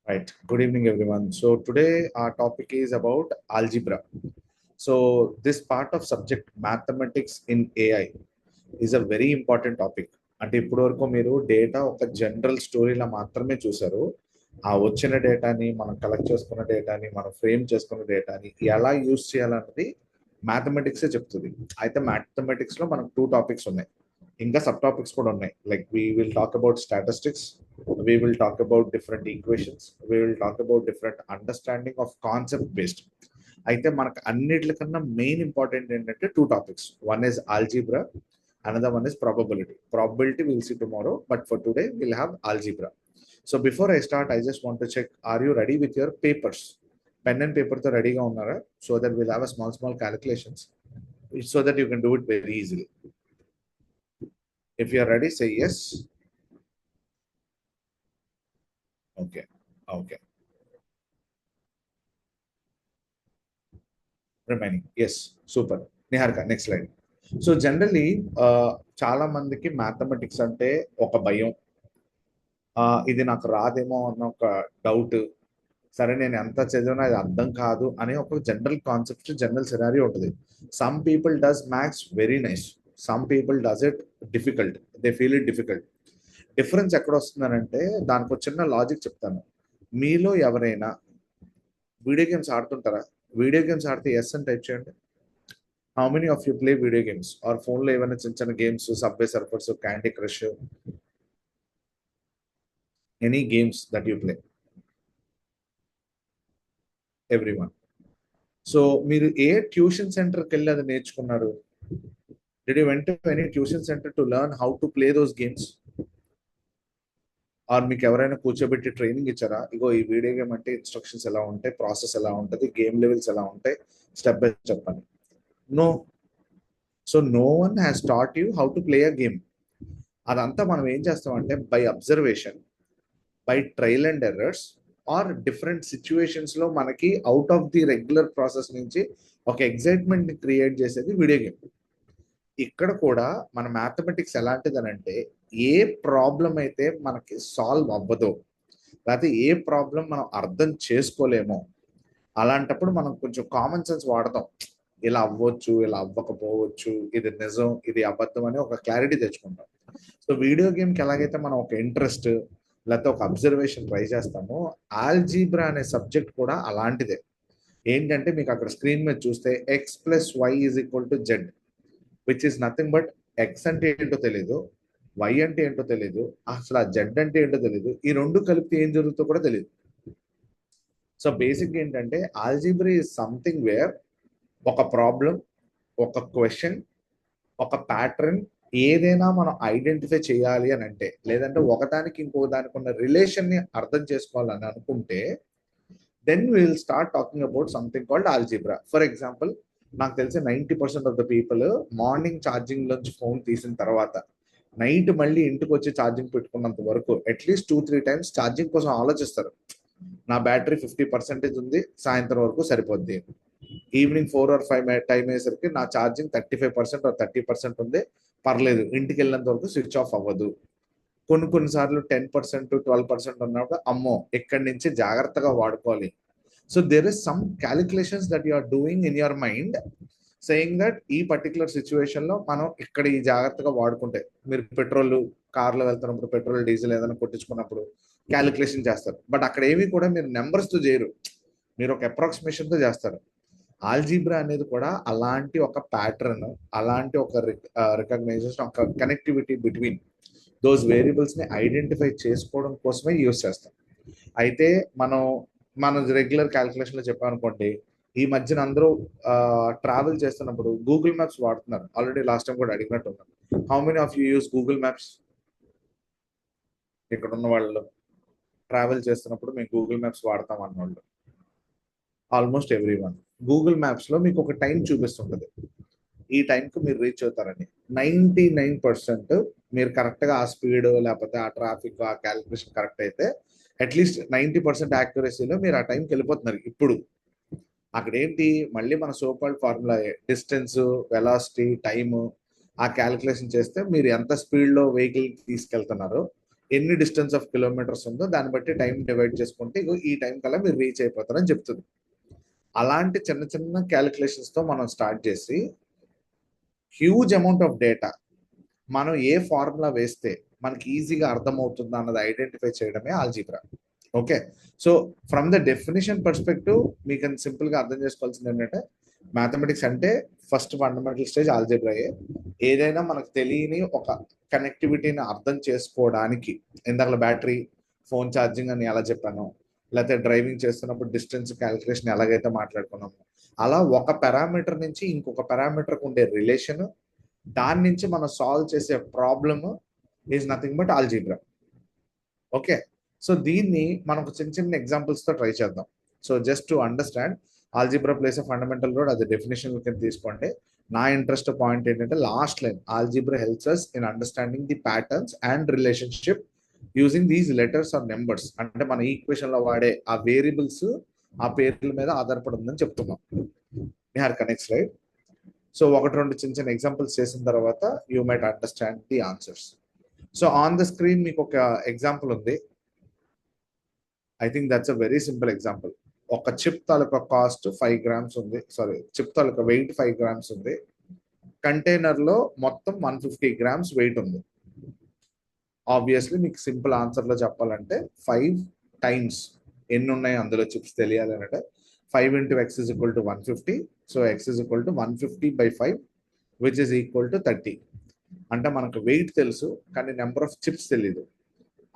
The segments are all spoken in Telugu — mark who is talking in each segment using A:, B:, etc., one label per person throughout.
A: Right. Good evening, everyone. So today our topic is about algebra. So this part of subject mathematics in AI is a very important topic. అంటే ఇప్పటి వరకు మీరు డేటా ఒక జనరల్ స్టోరీలా మాత్రమే చూసారు. ఆ వచ్చిన డేటాని మనం కలెక్ట్ చేసుకున్న డేటాని మనం ఫ్రేమ్ చేసుకున్న డేటాని ఎలా యూజ్ చేయాలన్నది మ్యాథమెటిక్సే చెప్తుంది. అయితే మ్యాథమెటిక్స్ లో మనకు టూ టాపిక్స్ ఉన్నాయి. ఇంకా సబ్ టాపిక్స్ కూడా ఉన్నాయి. Like we will talk about statistics, we will talk about different equations, we will talk about different understanding of concept based. అయితే మనకు అన్నిటికన్నా మెయిన్ ఇంపార్టెంట్ ఏంటంటే two topics. One is algebra, another one is probability will see tomorrow, but for today will have algebra. So before I start I just want to check, are you ready with your papers? Pen and పేపర్తో రెడీగా ఉన్నారా? So that will have a small calculations so that you can do it very easily. If you are ready, say yes. Okay. Okay. Remaining yes. Super. Niharika, next slide. So generally చాలా మందికి మ్యాథమెటిక్స్ అంటే ఒక భయం. ఇది నాకు రాదేమో అన్న ఒక డౌట్. సరే, నేను ఎంత చదివినా ఇది అర్థం కాదు అనే ఒక జనరల్ కాన్సెప్ట్, జనరల్ సినారియో ఉంటుంది. Some people does maths very nice, some people does it difficult, they feel it difficult. Difference ఎక్కడ వస్తుందనంటే దానికి ఒక చిన్న లాజిక్ చెప్తాను. మీలో ఎవరైనా వీడియో గేమ్స్ ఆడుతుంటారా? వీడియో గేమ్స్ ఆడితే ఎస్ అని టైప్ చేయండి. How many of you play video games? Or ఫోన్లో ఏమైనా చిన్న చిన్న games, Subway Surfers, Candy Crush, any games that you play? Everyone. So మీరు ఏ ట్యూషన్ సెంటర్కి వెళ్ళి అది నేర్చుకున్నారు? Did you went to any tuition centre to learn how to play those games? Or మీకు ఎవరైనా కూర్చోబెట్టి ట్రైనింగ్ ఇచ్చారా? ఇగో ఈ వీడియో గేమ్ అంటే ఇన్స్ట్రక్షన్స్ ఎలా ఉంటాయి, ప్రాసెస్ ఎలా ఉంటుంది, గేమ్ లెవెల్స్ ఎలా ఉంటాయి, స్టెప్ బై స్టెప్ అని? No. So no one has taught you how to play a game. అదంతా మనం ఏం చేస్తామంటే by observation, by trial and errors, or different situations లో మనకి out of the regular process నుంచి ఒక ఎగ్జైట్మెంట్ ని క్రియేట్ చేసేది వీడియో గేమ్. ఇక్కడ కూడా మన మ్యాథమెటిక్స్ ఎలాంటిది అంటే, ఏ ప్రాబ్లం అయితే మనకి సాల్వ్ అవ్వదో, లేకపోతే ఏ ప్రాబ్లం మనం అర్థం చేసుకోలేమో, అలాంటప్పుడు మనం కొంచెం కామన్ సెన్స్ వాడతాం. ఇలా అవ్వచ్చు, ఇలా అవ్వకపోవచ్చు, ఇది నిజం, ఇది అబద్ధం అని ఒక క్లారిటీ తెచ్చుకుంటాం. సో వీడియో గేమ్కి ఎలాగైతే మనం ఒక ఇంట్రెస్ట్ లేకపోతే ఒక అబ్జర్వేషన్ ట్రై చేస్తామో, ఆల్జీబ్రా అనే సబ్జెక్ట్ కూడా అలాంటిదే. ఏంటంటే మీకు అక్కడ స్క్రీన్ మీద చూస్తే x plus y is equal to z, which is nothing but x అంటే ఏంటో తెలీదు, వై అంటే ఏంటో తెలీదు, అసలు ఆ జెడ్ అంటే ఏంటో తెలీదు, ఈ రెండు కలిపితే ఏం జరుగుతుందో కూడా తెలియదు. సో బేసిక్ ఏంటంటే ఆల్జీబ్రా ఈజ్ సంథింగ్ వేర్ ఒక ప్రాబ్లం, ఒక క్వశ్చన్, ఒక ప్యాటర్న్ ఏదైనా మనం ఐడెంటిఫై చేయాలి అని అంటే, లేదంటే ఒకదానికి ఇంకో దానికి ఉన్న రిలేషన్ ని అర్థం చేసుకోవాలని అనుకుంటే, then will start talking about something called algebra. For example, నాకు తెలిసి 90% of the people morning charging నుంచి ఫోన్ తీసిన తర్వాత నైట్ మళ్ళీ ఇంటికి వచ్చి ఛార్జింగ్ పెట్టుకున్నంత వరకు అట్లీస్ట్ 2-3 టైమ్స్ ఛార్జింగ్ కోసం ఆలోచిస్తారు. నా బ్యాటరీ 50% ఉంది, సాయంత్రం వరకు సరిపోద్ది. ఈవినింగ్ 4 or 5 టైం అయ్యేసరికి నా ఛార్జింగ్ 35% ఆర్ 30% ఉంది, పర్లేదు, ఇంటికి వెళ్ళినంత వరకు స్విచ్ ఆఫ్ అవ్వదు. కొన్నిసార్లు 10%, 12% ఉన్నప్పుడు అమ్మో ఇక్కడి నుంచి జాగ్రత్తగా వాడుకోవాలి. So there is some calculations that you are doing in your mind, saying that ఈ పర్టికులర్ సిచ్యువేషన్ లో మనం ఇక్కడ ఈ జాగ్రత్తగా వాడుకుంటే, మీరు పెట్రోల్ కార్లో వెళ్తున్నప్పుడు పెట్రోల్ డీజిల్ ఏదైనా కొట్టించుకున్నప్పుడు క్యాలిక్యులేషన్ చేస్తారు. బట్ అక్కడ ఏమి కూడా మీరు నెంబర్స్ తో చేయరు, మీరు ఒక అప్రాక్సిమేషన్ తో చేస్తారు. ఆల్జీబ్రా అనేది కూడా అలాంటి ఒక ప్యాటర్న్, అలాంటి ఒక రికగ్నైజేషన్, ఒక కనెక్టివిటీ బిట్వీన్ దోస్ వేరియబుల్స్ ని ఐడెంటిఫై చేసుకోవడం కోసమే యూజ్ చేస్తాం. అయితే మనం రెగ్యులర్ క్యాలిక్యులేషన్ లో చెప్పామనుకోండి, ఈ మధ్యన అందరూ ట్రావెల్ చేస్తున్నప్పుడు గూగుల్ మ్యాప్స్ వాడుతున్నారు. ఆల్రెడీ లాస్ట్ టైం కూడా అడిగినట్టు ఉన్నాం. How many of you use Google maps? ఇక్కడ ఉన్న వాళ్ళు ట్రావెల్ చేస్తున్నప్పుడు మేము గూగుల్ మ్యాప్స్ వాడతాం అన్నవాళ్ళు almost every one. Google maps లో మీకు ఒక టైం చూపిస్తుంటది, ఈ టైంకి మీరు రీచ్ అవుతారని. 99% మీరు కరెక్ట్గా ఆ స్పీడ్ లేకపోతే ఆ ట్రాఫిక్ ఆ క్యాలిక్యులేషన్ కరెక్ట్ అయితే అట్లీస్ట్ 90% యాక్యురసీలో మీరు ఆ టైంకి వెళ్ళిపోతున్నారు. ఇప్పుడు అక్కడ ఏంటి, మళ్ళీ మన so called formula distance, velocity, time, ఆ క్యాలిక్యులేషన్ చేస్తే మీరు ఎంత స్పీడ్లో వెహికల్ తీసుకెళ్తున్నారో, ఎన్ని డిస్టెన్స్ ఆఫ్ కిలోమీటర్స్ ఉందో దాన్ని బట్టి టైం డివైడ్ చేసుకుంటే ఇగో ఈ టైం కల్లా మీరు రీచ్ అయిపోతారని చెప్తుంది. అలాంటి చిన్న చిన్న క్యాలిక్యులేషన్స్ తో మనం స్టార్ట్ చేసి హ్యూజ్ అమౌంట్ ఆఫ్ డేటా మనం ఏ ఫార్ములా వేస్తే మనకి ఈజీగా అర్థమవుతుంది అన్నది ఐడెంటిఫై చేయడమే algebra. Okay, so from the definition perspective మీకు సింపుల్ గా అర్థం చేసుకోవాల్సింది ఏంటంటే మ్యాథమెటిక్స్ అంటే ఫస్ట్ ఫండమెంటల్ స్టేజ్ ఆల్జీబ్రాయే. ఏదైనా మనకు తెలియని ఒక కనెక్టివిటీని అర్థం చేసుకోవడానికి, ఇందాక బ్యాటరీ, ఫోన్ ఛార్జింగ్ అని ఎలా చెప్పాను, లేకపోతే డ్రైవింగ్ చేస్తున్నప్పుడు డిస్టెన్స్ క్యాలిక్యులేషన్ ఎలాగైతే మాట్లాడుకున్నాము, అలా ఒక పారామీటర్ నుంచి ఇంకొక పారామీటర్కి ఉండే రిలేషన్, దాని నుంచి మనం సాల్వ్ చేసే problem is nothing but algebra. Okay, so దీన్ని మనం చిన్న చిన్న ఎగ్జాంపుల్స్ తో ట్రై చేద్దాం. So just to understand algebra plays of fundamental role, అది డెఫినేషన్ కింద తీసుకోండి. నా ఇంట్రెస్ట్ పాయింట్ ఏంటంటే last line, algebra helps us in understanding the patterns and relationship using these letters or numbers. అంటే మన ఈక్వేషన్ లో వాడే ఆ వేరియబుల్స్ ఆ పేర్ల మీద ఆధారపడి ఉందని చెప్తున్నాం. Niharika next slide. సో ఒకటి రెండు చిన్న చిన్న ఎగ్జాంపుల్స్ చేసిన తర్వాత you might understand the answers. So on the screen మీకు ఒక ఎగ్జాంపుల్ ఉంది. I think that's a very simple example. ఒక చిప్ తాలూకా కాస్ట్ 5 grams ఉంది, సారీ చిప్ తాలూకా వెయిట్ 5 grams ఉంది. కంటైనర్ లో మొత్తం 150 grams వెయిట్ ఉంది. ఆబ్వియస్లీ మీకు సింపుల్ ఆన్సర్ లో చెప్పాలంటే 5 టైమ్స్ ఎన్ని ఉన్నాయి అందులో చిప్స్ తెలియాలి అంటే 5 into x is equal to 150. So x is equal to 150 by 5 which is equal to 30. అంటే మనకు వెయిట్ తెలుసు కానీ నెంబర్ ఆఫ్ చిప్స్ తెలియదు.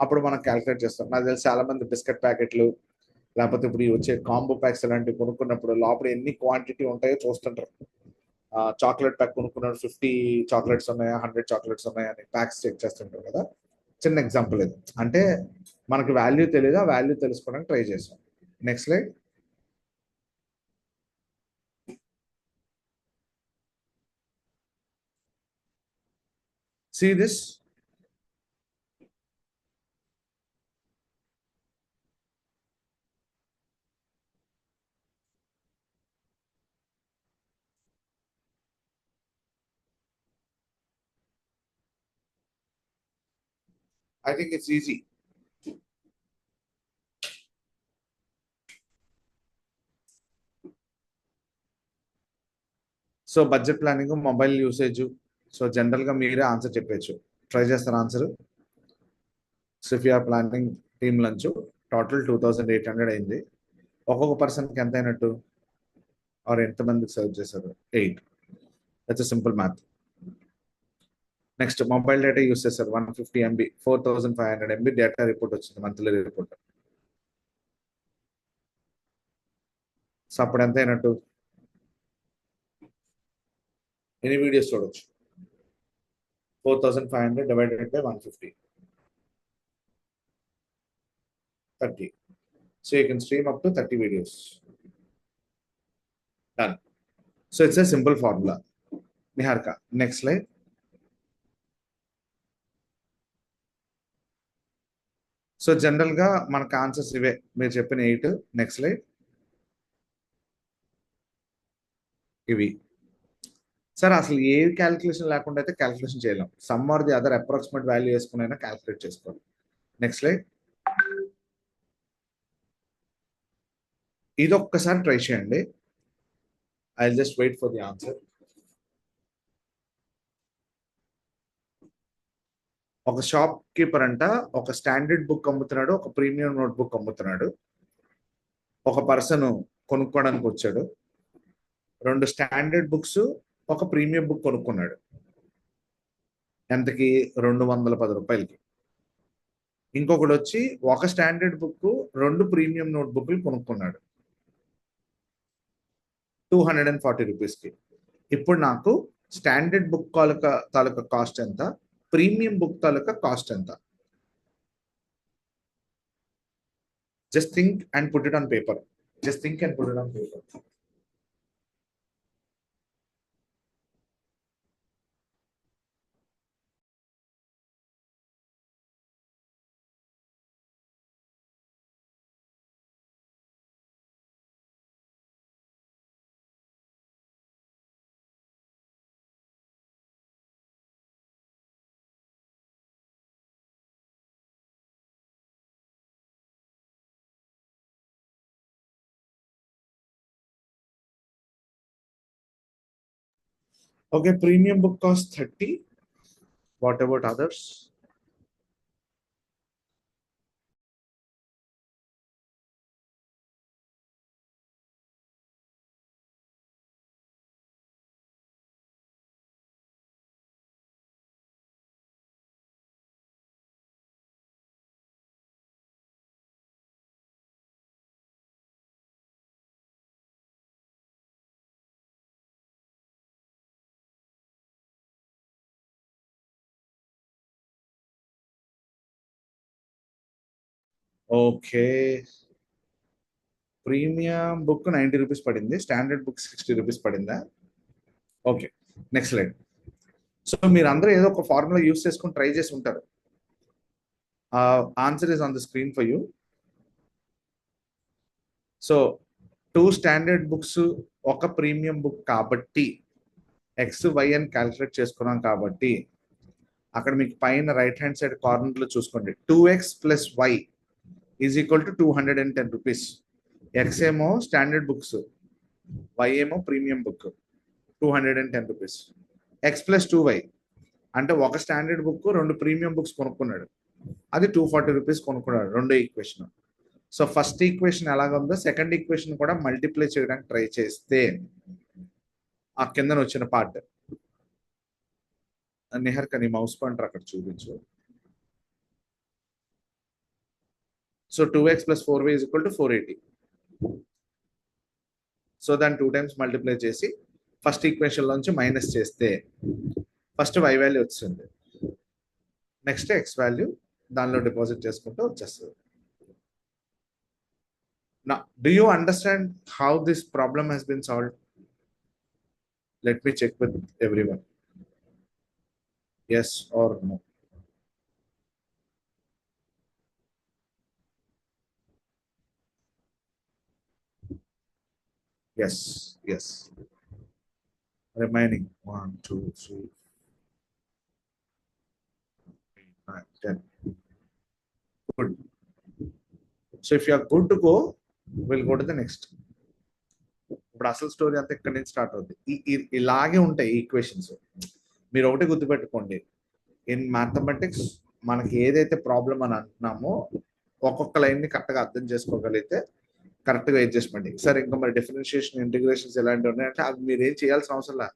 A: అప్పుడు మనం క్యాలిక్యులేట్ చేస్తాం. నాకు తెలిసి చాలా మంది బిస్కెట్ ప్యాకెట్లు లేకపోతే ఇప్పుడు వచ్చే కాంబో ప్యాక్స్ అలాంటివి కొనుక్కున్నప్పుడు లోపల ఎన్ని క్వాంటిటీ ఉంటాయో చూస్తుంటారు. చాక్లెట్ ప్యాక్ కొనుక్కున్నప్పుడు 50 చాక్లెట్స్ ఉన్నాయా, 100 చాక్లెట్స్ ఉన్నాయా అని ప్యాక్స్ చెక్ చేస్తుంటారు కదా. చిన్న ఎగ్జాంపుల్ ఇది. అంటే మనకు వాల్యూ తెలియదు, ఆ వాల్యూ తెలుసుకోవడానికి ట్రై చేసాం. Next slide. See this? I think it's easy. So budget planning, mobile usage, so general గా మీరే ఆన్సర్ చెప్పచ్చు. ట్రై చేస్తారు answer. So if you're planning team lunch total 2800 అయింది. ఒక్కొక్క పర్సన్కి ఎంత అయినట్టు, ఆర్ ఎంతమందికి సర్వ్ చేశారు? 8. That's simple math. Next mobile data use చేశారు 150 MB, 4500 MB డేటా రిపోర్ట్ వచ్చింది, మంత్లీ రిపోర్ట్. సో అప్పుడు ఎంత అయినట్టు? ఎన్ని వీడియోస్ చూడొచ్చు? 4500 divided by 150, 30. So you can stream up to 30 videos. Done. So it's a simple formula. Niharika, next slide. So general గా మనకు ఆన్సర్స్ ఇవే, మీరు చెప్పిన 8. Next slide. ఇవి సార్ అసలు ఏ క్యాలిక్యులేషన్ లేకుండా అయితే క్యాలిక్యులేషన్ చేయలేం. Some or the other approximate value వేసుకుని అయినా క్యాలిక్యులేట్ చేసుకోవాలి. Next slide. ఇది ఒక్కసారి ట్రై చేయండి. I just wait for the answer. ఒక షాప్ కీపర్ అంట ఒక స్టాండర్డ్ బుక్ అమ్ముతున్నాడు, ఒక ప్రీమియం నోట్ బుక్ అమ్ముతున్నాడు. ఒక పర్సన్ కొనుక్కోవడానికి వచ్చాడు. 2 స్టాండర్డ్ బుక్స్, ఒక ప్రీమియం బుక్ కొనుక్కున్నాడు. ఎంతకి? 210 రూపాయలకి. ఇంకొకటి వచ్చి ఒక స్టాండర్డ్ బుక్, 2 ప్రీమియం నోట్ బుక్లు కొనుక్కున్నాడు 240 రూపీస్కి. ఇప్పుడు నాకు స్టాండర్డ్ బుక్ తాలూకా కాస్ట్ ఎంత, ప్రీమియం బుక్ తాలూకా కాస్ట్ ఎంత? Just think and put it on paper. Just think and put it on paper. Okay, premium book costs 30. What about others? Okay. Premium book 90 rupees పడింది, స్టాండర్డ్ బుక్ 60 రూపీస్ పడిందా? Okay, next slide. సో మీరు అందరూ ఏదో ఒక ఫార్ములా యూస్ చేసుకుని ట్రై చేసి ఉంటారు. Answer is on the screen for you. So 2 standard books, ఒక ప్రీమియం బుక్ కాబట్టి ఎక్స్ వై అని క్యాలిక్యులేట్ చేసుకున్నాం కాబట్టి అక్కడ మీకు పైన రైట్ హ్యాండ్ సైడ్ కార్నర్ లో చూసుకోండి, 2x plus y is equal to 210 rupees. X ఏమో స్టాండర్డ్ బుక్స్, వై ఏమో premium book, 210 rupees. X plus 2y అంటే ఒక స్టాండర్డ్ బుక్, 2 ప్రీమియం బుక్స్ కొనుక్కున్నాడు, అది 240 రూపీస్ కొనుక్కున్నాడు. రెండో ఈక్వేషన్. సో ఫస్ట్ ఈక్వేషన్ ఎలాగుందో సెకండ్ ఈక్వేషన్ కూడా మల్టిప్లై చేయడానికి ట్రై చేస్తే ఆ కింద వచ్చిన పార్ట్, నిహర్ కని మౌస్ పాయింటర్ అక్కడ చూపించు. So 2x plus 4y is equal to 480. So దాన్ని 2 టైమ్స్ మల్టిప్లై చేసి ఫస్ట్ ఈక్వేషన్ లోంచి మైనస్ చేస్తే ఫస్ట్ y వాల్యూ వచ్చింది, నెక్స్ట్ x వాల్యూ దానిలో డిపాజిట్ చేసుకుంటూ వచ్చేస్తుంది. Now, do you understand how this problem has been solved? Let me check with everyone. Yes or no? Yes, yes. Remaining 1, 2, 3, 9, 10. Good. So if you are good to go, we'll go to the next. ఇప్పుడు అసలు స్టోరీ అంతా ఇక్కడ నుంచి స్టార్ట్ అవుతుంది. ఇలాగే ఉంటాయి ఈక్వేషన్స్. మీరు ఒకటి గుర్తుపెట్టుకోండి, ఇన్ మ్యాథమెటిక్స్ మనకి ఏదైతే ప్రాబ్లం అని అంటున్నామో ఒక్కొక్క లైన్ ని కరెక్ట్గా అర్థం చేసుకోగలిగితే కరెక్ట్గా అడ్జస్ట్మెంట్. సార్ ఇంకా మరి డిఫరెన్షియేషన్, ఇంటిగ్రేషన్స్ ఎలాంటివి ఉన్నాయంటే అవి మీరు ఏం చేయాల్సిన అవసరం లేదు.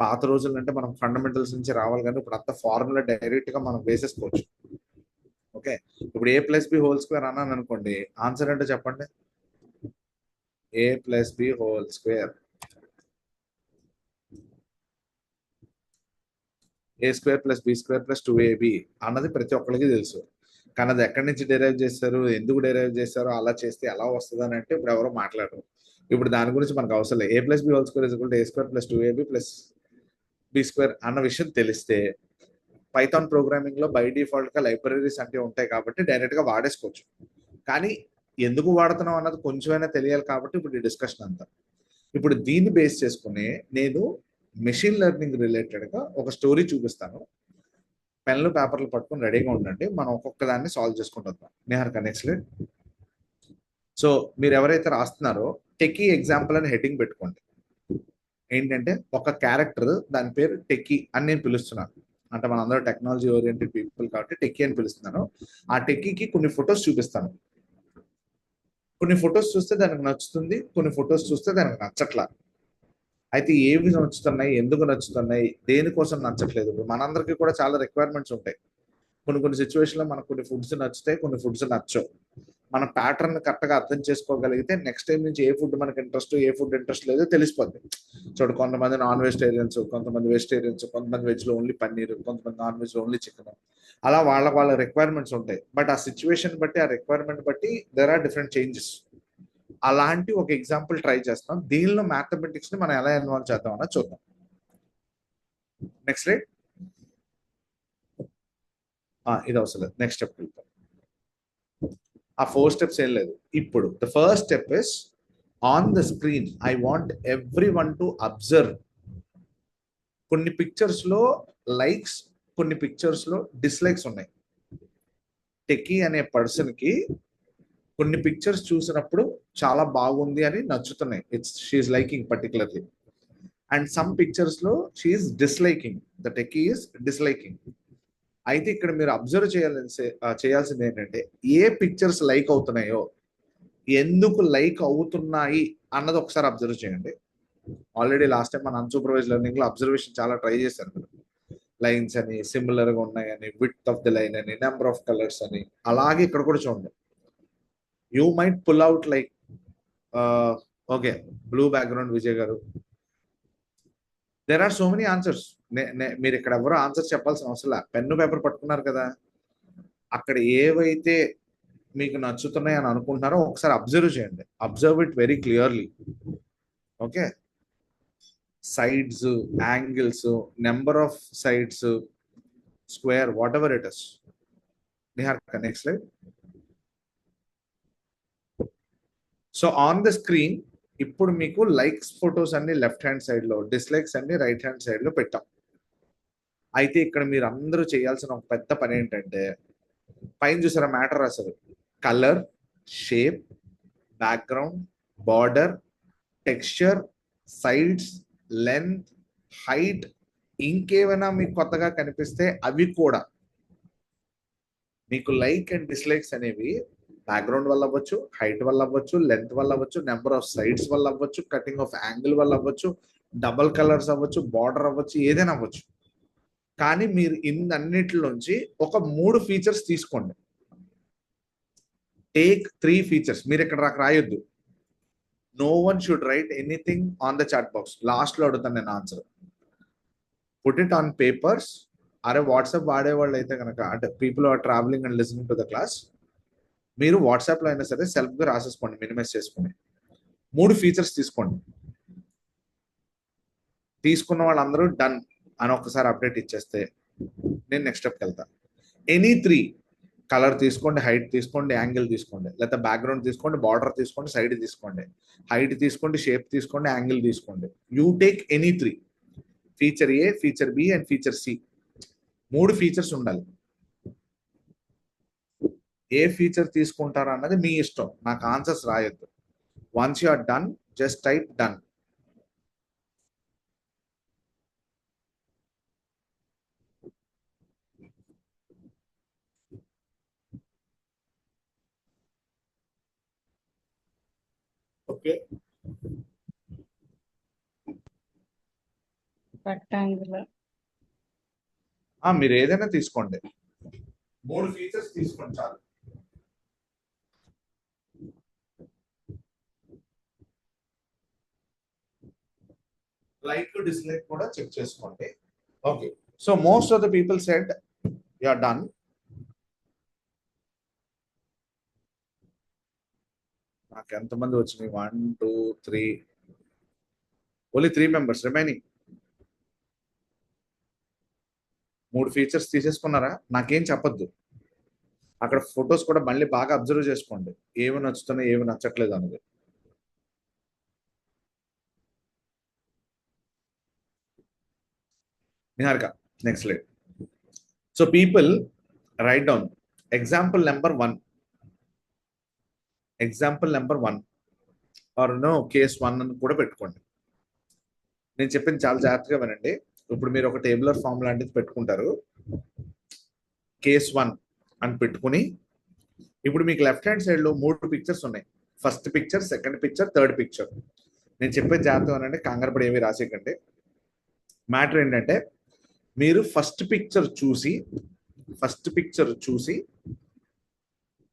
A: పాత రోజులు అంటే మనం ఫండమెంటల్స్ నుంచి రావాలి, కానీ ఇప్పుడు అంత ఫార్ములా డైరెక్ట్ గా మనం వేసేసుకోవచ్చు. ఓకే, ఇప్పుడు a plus b whole square అన్నాను అనుకోండి, ఆన్సర్ అంటే చెప్పండి. A plus b whole square, a square plus b square plus 2ab అన్నది ప్రతి ఒక్కరికి తెలుసు. కానీ అది ఎక్కడి నుంచి డెరైవ్ చేస్తారు, ఎందుకు డెరైవ్ చేస్తారో, అలా చేస్తే ఎలా వస్తుంది అని అంటే ఇప్పుడు ఎవరో మాట్లాడరు. ఇప్పుడు దాని గురించి మనకు అవసరం లేదు. A plus b whole square is a square plus 2ab plus b square అన్న విషయం తెలిస్తే పైథాన్ ప్రోగ్రామింగ్ లో బై డిఫాల్ట్ గా లైబ్రరీస్ అంటే ఉంటాయి కాబట్టి డైరెక్ట్ గా వాడేసుకోవచ్చు. కానీ ఎందుకు వాడుతున్నాం అన్నది కొంచెమైనా తెలియాలి కాబట్టి ఇప్పుడు ఈ డిస్కషన్ అంతా. ఇప్పుడు దీన్ని బేస్ చేసుకుని నేను మెషిన్ లెర్నింగ్ రిలేటెడ్ గా ఒక స్టోరీ చూపిస్తాను. పెన్లు పేపర్లు పట్టుకుని రెడీగా ఉండండి, మనం ఒక్కొక్క దాన్ని సాల్వ్ చేసుకుంటూ వద్దాం. Nihar next slide. సో మీరు ఎవరైతే రాస్తున్నారో టెకీ ఎగ్జాంపుల్ అని హెడ్డింగ్ పెట్టుకోండి. ఏంటంటే ఒక క్యారెక్టర్, దాని పేరు టెకీ అని నేను పిలుస్తున్నాను. అంటే మనందరూ టెక్నాలజీ ఓరియంటెడ్ పీపుల్ కాబట్టి టెకీ అని పిలుస్తున్నాను. ఆ టెకీకి కొన్ని ఫొటోస్ చూపిస్తాను. కొన్ని ఫొటోస్ చూస్తే దానికి నచ్చుతుంది, కొన్ని ఫొటోస్ చూస్తే దానికి నచ్చట్లా. అయితే ఏవి నచ్చుతున్నాయి, ఎందుకు నచ్చుతున్నాయి, దేనికోసం నచ్చట్లేదు. మనందరికీ కూడా చాలా రిక్వైర్మెంట్స్ ఉంటాయి. కొన్ని సిచ్యువేషన్లో మనకు కొన్ని ఫుడ్స్ నచ్చుతాయి, కొన్ని ఫుడ్స్ నచ్చవు. మన ప్యాటర్న్ కరెక్ట్గా అర్థం చేసుకోగలిగితే నెక్స్ట్ టైం నుంచి ఏ ఫుడ్ మనకి ఇంట్రెస్ట్, ఏ ఫుడ్ ఇంట్రెస్ట్ లేదో తెలిసిపోద్ది. చూడు, కొంతమంది నాన్ వెజిటేరియన్స్, కొంతమంది వెజిటేరియన్స్, కొంతమంది వెజ్లో ఓన్లీ పన్నీర్, కొంతమంది నాన్ వెజ్లో ఓన్లీ చికెన్. అలా వాళ్ళ రిక్వైర్మెంట్స్ ఉంటాయి. బట్ ఆ సిచ్యువేషన్ బట్టి, ఆ రిక్వైర్మెంట్ బట్టి దెర్ ఆర్ డిఫరెంట్ చేంజెస్. అలాంటి ఒక ఎగ్జాంపుల్ ట్రై చేస్తాం. దీనిలో మ్యాథమెటిక్స్ ని మనం ఎలా ఇన్వాల్వ్ చేద్దాం అన్నది చూద్దాం. Next slide. ఇది అవసరం లేదు, నెక్స్ట్ స్టెప్ వెళ్తాం. ఆ 4 స్టెప్స్ ఏం లేదు. ఇప్పుడు the first step is on the screen I want everyone to observe. కొన్ని పిక్చర్స్ లో లైక్స్, కొన్ని పిక్చర్స్ లో డిస్లైక్స్ ఉన్నాయి. టెకీ అనే పర్సన్ కి కొన్ని పిక్చర్స్ చూసినప్పుడు చాలా బాగుంది అని నచ్చుతున్నాయి, she is liking particularly. And some pictures లో she is disliking, the techie is disliking. అయితే ఇక్కడ మీరు అబ్జర్వ్ చేయాల్సింది ఏంటంటే ఏ పిక్చర్స్ లైక్ అవుతున్నాయో, ఎందుకు లైక్ అవుతున్నాయి అన్నది ఒకసారి అబ్జర్వ్ చేయండి. ఆల్రెడీ లాస్ట్ టైం మన అన్సూపర్వైజ్ లెర్నింగ్ లో అబ్జర్వేషన్ చాలా ట్రై చేశారు మీరు. లైన్స్ అని, సిమిలర్ గా ఉన్నాయని, విడ్త్ ఆఫ్ ద లైన్ అని, నెంబర్ ఆఫ్ కలర్స్ అని. అలాగే ఇక్కడ కూడా చూడండి. You might pull out like okay, blue background Vijay గారు. There are so many answers. మీరు ఇక్కడ ఎవరో ఆన్సర్స్ చెప్పాల్సిన అవసరం లే, పెన్ను పేపర్ పట్టుకున్నారు కదా, అక్కడ ఏవైతే మీకు నచ్చుతున్నాయి అని అనుకుంటున్నారో ఒకసారి అబ్జర్వ్ చేయండి. Observe it very clearly. Okay, sides, angles, number of sides, square, what ever it is. Niharika, next slide. So on the screen ఇప్పుడు మీకు లైక్స్ ఫొటోస్ అన్ని లెఫ్ట్ హ్యాండ్ సైడ్ లో, డిస్లైక్స్ అన్ని రైట్ హ్యాండ్ సైడ్ లో పెట్టాం. అయితే ఇక్కడ మీరు అందరూ చేయాల్సిన ఒక పెద్ద పని ఏంటంటే, పైన చూసారా మ్యాటర్ రాశారు, colour, shape, background, border, texture, sides, length, height. ఇంకేమైనా మీకు కొత్తగా కనిపిస్తే అవి కూడా. మీకు లైక్ అండ్ డిస్లైక్స్ అనేవి బ్యాక్గ్రౌండ్ వల్ల అవ్వచ్చు, హైట్ వల్ల అవ్వచ్చు, లెంత్ వల్ల అవ్వచ్చు, నెంబర్ ఆఫ్ సైడ్స్ వల్ల అవ్వచ్చు, కటింగ్ ఆఫ్ యాంగిల్ వల్ల అవ్వచ్చు, డబల్ కలర్స్ అవ్వచ్చు, బార్డర్ అవ్వచ్చు, ఏదైనా అవ్వచ్చు. కానీ మీరు ఇన్నన్నిటిలోంచి ఒక 3 ఫీచర్స్ తీసుకోండి. Take 3 features. మీరు ఇక్కడ రాయొద్దు. No one should write anything on the chat box. Last లో అడుగుతాను నేను answer. Put it on papers. అరే వాట్సాప్ వాడేవాళ్ళు అయితే కనుక, అంటే people are travelling and listening to the class, మీరు వాట్సాప్ లో అయినా సరే సెల్ఫ్ గా రాసేసుకోండి, మినిమైజ్ చేసుకుని. 3 ఫీచర్స్ తీసుకోండి. తీసుకున్న వాళ్ళందరూ డన్ అని ఒకసారి అప్డేట్ ఇచ్చేస్తే నేను నెక్స్ట్ స్టెప్కి వెళ్తాను. ఎనీ 3, కలర్ తీసుకోండి, హైట్ తీసుకోండి, యాంగిల్ తీసుకోండి, లేకపోతే బ్యాక్గ్రౌండ్ తీసుకోండి, బార్డర్ తీసుకోండి, సైడ్ తీసుకోండి, హైట్ తీసుకోండి, షేప్ తీసుకోండి, యాంగిల్ తీసుకోండి. You take any 3. Feature A, feature B and feature C. 3 features ఉండాలి. ఏ ఫీచర్ తీసుకుంటారా అన్నది మీ ఇష్టం, నాకు ఆన్సర్స్ రాయొద్దు. Once you are done, just type done. Okay,
B: rectangular.
A: మీరు ఏదైనా తీసుకోండి, 3 ఫీచర్స్ తీసుకోండి చాలు. లైక్ డిస్లైక్ కూడా చెక్ చేసుకోండి. Okay, so most of the people said you are done. నాకు ఎంతమంది వచ్చినాయి? 1 2 3, ఓన్లీ 3 మెంబర్స్ రిమైనింగ్. 3 ఫీచర్స్ తీసేసుకున్నారా? నాకేం చెప్పొద్దు. అక్కడ ఫొటోస్ కూడా మళ్ళీ బాగా అబ్జర్వ్ చేసుకోండి, ఏమి నచ్చుతున్నాయి ఏమి నచ్చట్లేదు అనేది. Niharika, next slide. So people write down example number 1, example number 1 or no case 1 అని కూడా పెట్టుకోండి. నేను చెప్పింది చాలా జాగ్రత్తగా వినండి. ఇప్పుడు మీరు ఒక టేబులర్ ఫామ్ లాంటిది పెట్టుకుంటారు, కేస్ 1 అని పెట్టుకుని, ఇప్పుడు మీకు లెఫ్ట్ హ్యాండ్ సైడ్ లో 3 పిక్చర్స్ ఉన్నాయి. First picture, second picture, third picture. నేను చెప్పే జాగ్రత్తగా వినండి, కంగారు పడి ఏమీ రాసేకండి. మ్యాటర్ ఏంటంటే, మీరు ఫస్ట్ పిక్చర్ చూసి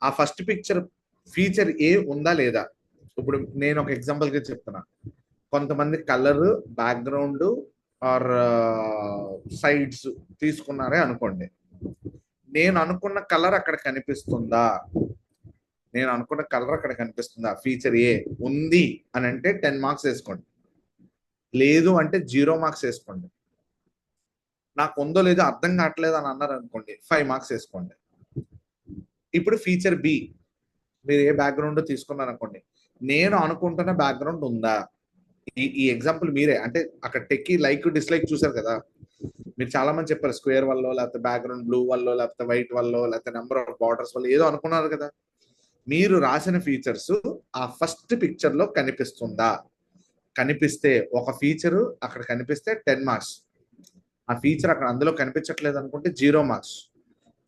A: ఆ ఫస్ట్ పిక్చర్ ఫీచర్ ఏ ఉందా లేదా. ఇప్పుడు నేను ఒక ఎగ్జాంపుల్ గా చెప్తున్నా. కొంతమంది కలర్, బ్యాక్గ్రౌండ్ ఆర్ సైడ్స్ తీసుకున్నారే అనుకోండి. నేను అనుకున్న కలర్ అక్కడ కనిపిస్తుందా? ఫీచర్ ఏ ఉంది అని అంటే 10 మార్క్స్ వేసుకోండి, లేదు అంటే 0 మార్క్స్ వేసుకోండి. నాకు ఉందో లేదో అర్థం కావట్లేదు అని అన్నారు అనుకోండి, 5 మార్క్స్ వేసుకోండి. ఇప్పుడు ఫీచర్ బి, మీరు ఏ బ్యాక్గ్రౌండ్ తీసుకున్నారు అనుకోండి, నేను అనుకుంటున్న బ్యాక్గ్రౌండ్ ఉందా. ఈ ఎగ్జాంపుల్ మీరే, అంటే అక్కడ టెక్కి లైక్ డిస్లైక్ చూసారు కదా, మీరు చాలా మంది చెప్పారు స్క్వేర్ వల్ల, లేకపోతే బ్యాక్గ్రౌండ్ బ్లూ వల్ల, లేకపోతే వైట్ వల్ల, లేకపోతే నెంబర్ ఆఫ్ బార్డర్స్ వల్ల ఏదో అనుకున్నారు కదా. మీరు రాసిన ఫీచర్స్ ఆ ఫస్ట్ పిక్చర్ లో కనిపిస్తుందా? కనిపిస్తే, ఒక ఫీచరు అక్కడ కనిపిస్తే 10 మార్క్స్. ఆ ఫీచర్ అక్కడ అందులో కనిపించట్లేదు అనుకుంటే 0 మార్క్స్.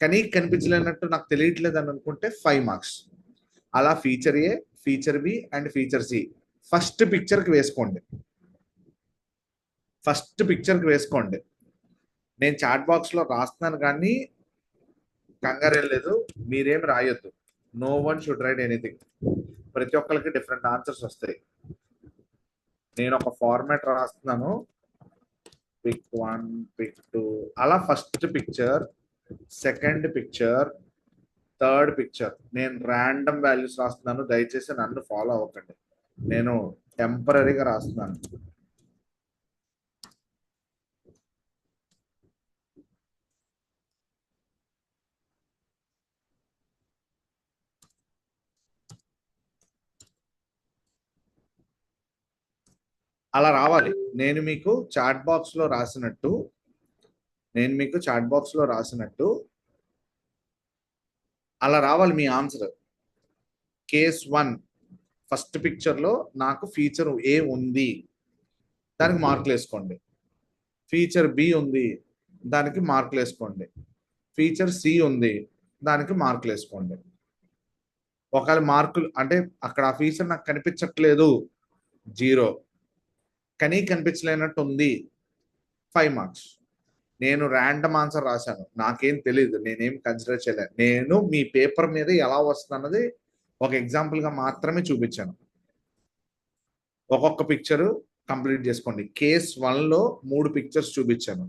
A: కానీ కనిపించలేనట్టు నాకు తెలియట్లేదు అని అనుకుంటే 5 మార్క్స్. అలా feature A, feature B and feature C first పిక్చర్కి వేసుకోండి. ఫస్ట్ పిక్చర్కి వేసుకోండి. నేను చాట్ బాక్స్లో రాస్తున్నాను కానీ కంగారేం లేదు, మీరేం రాయొద్దు. No one should write anything. ప్రతి ఒక్కరికి డిఫరెంట్ ఆన్సర్స్ వస్తాయి. నేను ఒక ఫార్మాట్ రాస్తున్నాను, పిక్ 1, పిక్ 2 అలా first picture, second picture, third picture. నేను ర్యాండమ్ వాల్యూస్ రాస్తున్నాను, దయచేసి నన్ను ఫాలో అవ్వకండి. నేను టెంపరీగా రాస్తున్నాను. అలా రావాలి. నేను మీకు చాట్ బాక్స్ లో రాసినట్టు అలా రావాలి మీ ఆన్సర్. కేస్ 1 ఫస్ట్ పిక్చర్ లో నాకు ఫీచర్ ఏ ఉంది, దానికి మార్కులు వేసుకోండి. ఫీచర్ బి ఉంది, దానికి మార్కులు వేసుకోండి. ఫీచర్ సి ఉంది, దానికి మార్కులు వేసుకోండి. ఒకవేళ మార్కులు అంటే అక్కడ ఆ ఫీచర్ నాకు కనిపించట్లేదు 0, కానీ కనిపించలేనట్టు ఉంది 5 మార్క్స్. నేను ర్యాండమ్ ఆన్సర్ రాశాను, నాకేం తెలియదు, నేనేం కన్సిడర్ చేయలేదు. నేను మీ పేపర్ మీద ఎలా వస్తుంది అన్నది ఒక ఎగ్జాంపుల్ గా మాత్రమే చూపించాను. ఒక్కొక్క పిక్చర్ కంప్లీట్ చేసుకోండి. కేస్ 1 లో 3 పిక్చర్స్ చూపించాను.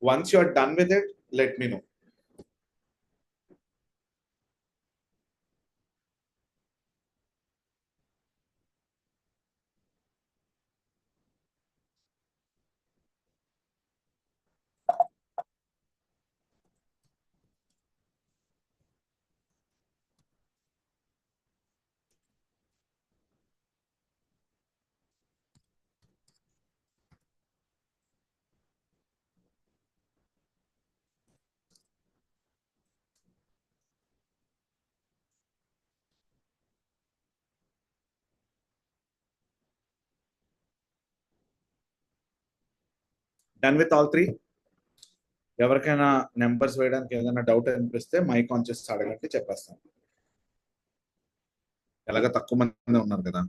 A: Once you are done with it, let me know. Done with all 3. ఎవరికైనా నెంబర్స్ వేయడానికి ఏదైనా డౌట్ అనిపిస్తే మైక్ ఆన్ చేసి అడగండి, చెప్పేస్తాను. ఎలాగ తక్కువ మంది ఉన్నారు కదా.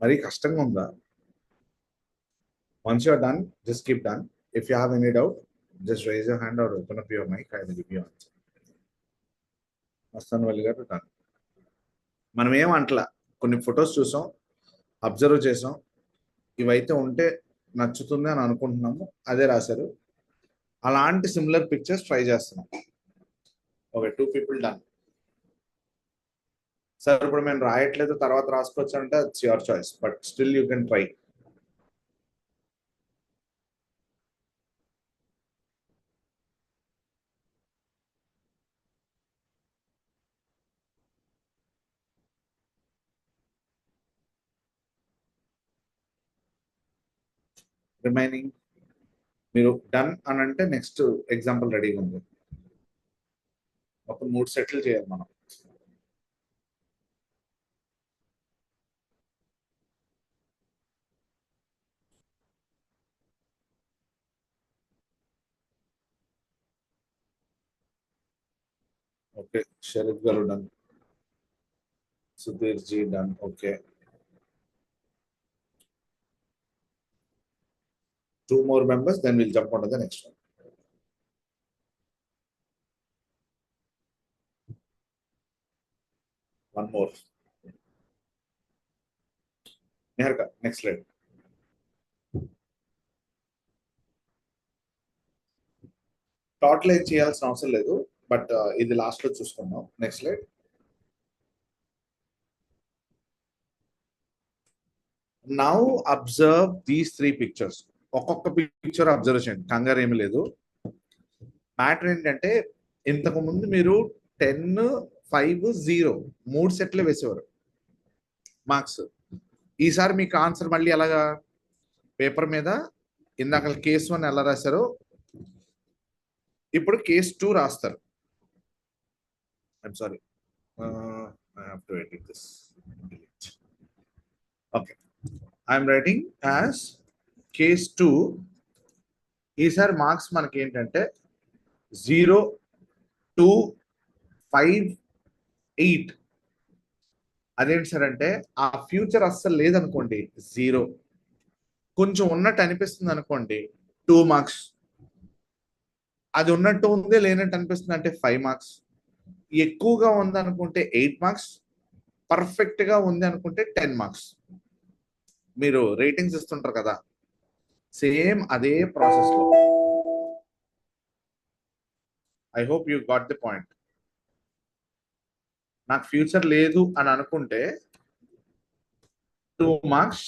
A: మరి కష్టంగా ఉందా? Once you are done, just keep done. If you have any doubt, just raise your hand or open up your mic. I will give you answer. Mastan Valli గారు done. మనం ఏమంటలా, కొన్ని ఫొటోస్ చూసాం, అబ్జర్వ్ చేసాం, ఇవైతే ఉంటే నచ్చుతుంది అని అనుకుంటున్నాము, అదే రాశారు. అలాంటి సిమిలర్ పిక్చర్స్ ట్రై చేస్తున్నాం. Okay, 2 people done. సార్ ఇప్పుడు మేము రాయట్లేదు, తర్వాత రాసుకోవచ్చు అంటే it's your choice, but still you can try. Remaining మీరు డన్ అని అంటే నెక్స్ట్ ఎగ్జాంపుల్ రెడీగా ఉంది. అప్పుడు 3 సెటిల్ చేయాలి మనం. ఓకే, షరీఫ్ గారు done, Sudheer ji done. Okay, 2 more members, then we'll jump on to the next one. One more. Niharika, next slide. Total ఏం చేయాల్సిన అవసరం లేదు, బట్ ఇది లాస్ట్ లో చూసుకుందాం. Next slide. Now observe these 3 pictures. ఒక్కొక్క పిక్చర్ అబ్జర్వ్ చేయండి, కంగారు ఏమి లేదు. మ్యాటర్ ఏంటంటే ఇంతకు ముందు మీరు 10, 5, 0 3 సెట్లు వేసేవారు మార్క్స్. ఈసారి మీకు ఆన్సర్ మళ్ళీ ఎలాగా పేపర్ మీద ఇందాక కేస్ 1 ఎలా రాశారో ఇప్పుడు కేస్ 2 రాస్తారు. I'm sorry, I have to edit this. Okay, I'm writing as case 2. ఈసారి మార్క్స్ మనకి ఏంటంటే 0, 2, 5, 8. అదేంటి సార్ అంటే ఆ ఫ్యూచర్ అస్సలు లేదనుకోండి 0, కొంచెం ఉన్నట్టు అనిపిస్తుంది అనుకోండి 2 మార్క్స్, అది ఉన్నట్టు ఉంది లేనట్టు అనిపిస్తుంది అంటే 5 మార్క్స్, ఎక్కువగా ఉంది అనుకుంటే 8 మార్క్స్, పర్ఫెక్ట్ గా ఉంది అనుకుంటే 10 మార్క్స్. మీరు రేటింగ్స్ ఇస్తుంటారు కదా, సేమ్ అదే ప్రాసెస్ లో. I hope you got the point. నాకు ఫ్యూచర్ లేదు అని అనుకుంటే 2 మార్క్స్,